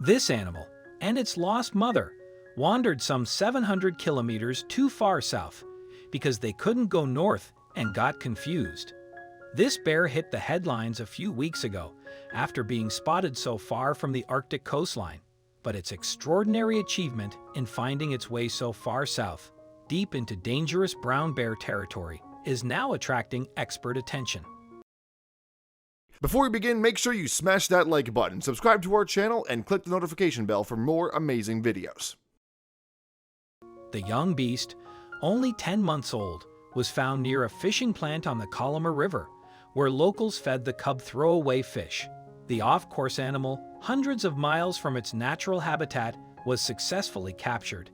This animal and its lost mother wandered some 700 kilometers too far south because they couldn't go north and got confused. This bear hit the headlines a few weeks ago after being spotted so far from the Arctic coastline, but its extraordinary achievement in finding its way so far south, deep into dangerous brown bear territory, is now attracting expert attention. Before we begin, make sure you smash that like button, subscribe to our channel, and click the notification bell for more amazing videos. The young beast, only 10 months old, was found near a fishing plant on the Colima River, where locals fed the cub throwaway fish. The off-course animal, hundreds of miles from its natural habitat, was successfully captured,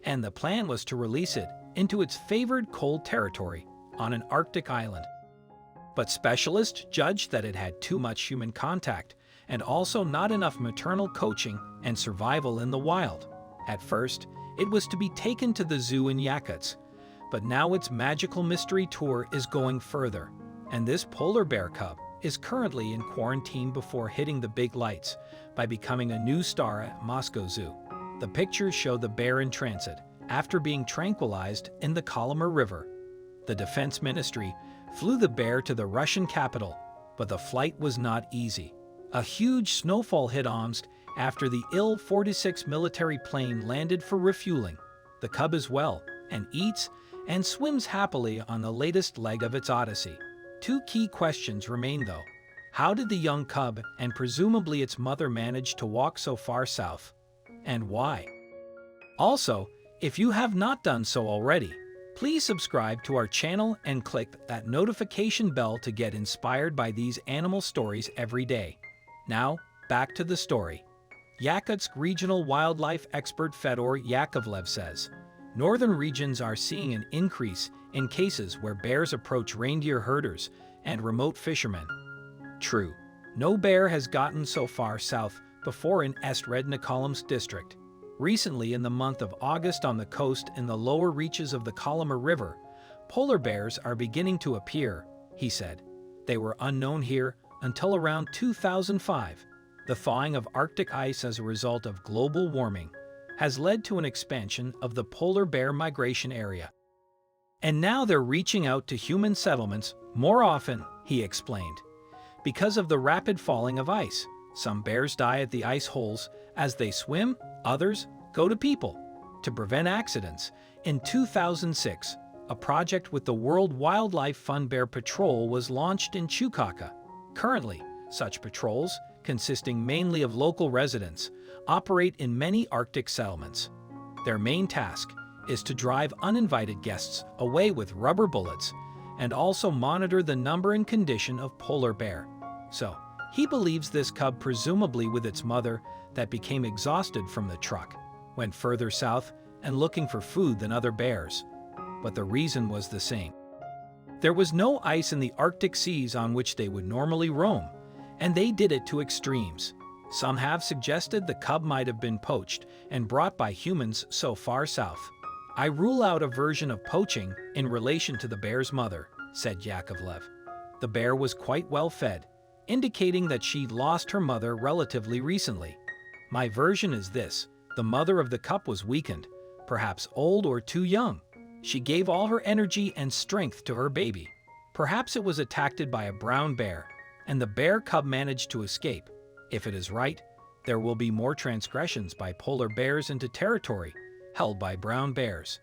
and the plan was to release it into its favored cold territory on an Arctic island. But specialists judged that it had too much human contact and also not enough maternal coaching and survival in the wild. At first, it was to be taken to the zoo in Yakutsk, but now its magical mystery tour is going further, and this polar bear cub is currently in quarantine before hitting the big lights by becoming a new star at Moscow Zoo. The pictures show the bear in transit after being tranquilized in the Colima River. The Defense Ministry flew the bear to the Russian capital, but the flight was not easy. A huge snowfall hit Omsk after the Il-46 military plane landed for refueling. The cub is well and eats and swims happily on the latest leg of its odyssey. Two key questions remain though. How did the young cub and presumably its mother manage to walk so far south? And why? Also, if you have not done so already, please subscribe to our channel and click that notification bell to get inspired by these animal stories every day. Now, back to the story. Yakutsk regional wildlife expert Fedor Yakovlev says, northern regions are seeing an increase in cases where bears approach reindeer herders and remote fishermen. True, no bear has gotten so far south before in Est-Rednikolimsk district. Recently, in the month of August on the coast in the lower reaches of the Colima River, polar bears are beginning to appear, he said. They were unknown here until around 2005. The thawing of Arctic ice as a result of global warming has led to an expansion of the polar bear migration area. And now they're reaching out to human settlements more often, he explained. Because of the rapid falling of ice, some bears die at the ice holes as they swim, others go to people. To prevent accidents, in 2006, a project with the World Wildlife Fund Bear Patrol was launched in Chukotka. Currently, such patrols, consisting mainly of local residents, operate in many Arctic settlements. Their main task is to drive uninvited guests away with rubber bullets and also monitor the number and condition of polar bear. So, he believes this cub, presumably with its mother, that became exhausted from the truck, went further south and looking for food than other bears. But the reason was the same. There was no ice in the Arctic seas on which they would normally roam, and they did it to extremes. Some have suggested the cub might have been poached and brought by humans so far south. I rule out a version of poaching in relation to the bear's mother, said Yakovlev. The bear was quite well fed, indicating that she lost her mother relatively recently. My version is this: the mother of the cub was weakened, perhaps old or too young. She gave all her energy and strength to her baby. Perhaps it was attacked by a brown bear, and the bear cub managed to escape. If it is right, there will be more transgressions by polar bears into territory held by brown bears.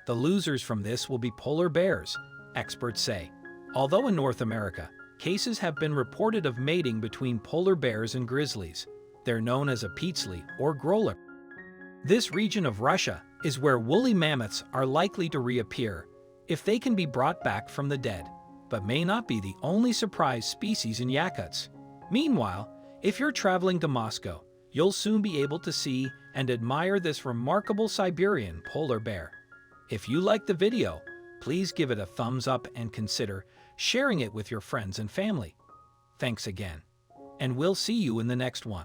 The losers from this will be polar bears, experts say. Although in North America, cases have been reported of mating between polar bears and grizzlies. They're known as a Peetsley or Groller. This region of Russia is where woolly mammoths are likely to reappear if they can be brought back from the dead, but may not be the only surprise species in Yakutsk. Meanwhile, if you're traveling to Moscow, you'll soon be able to see and admire this remarkable Siberian polar bear. If you liked the video, please give it a thumbs up and consider sharing it with your friends and family. Thanks again, and we'll see you in the next one.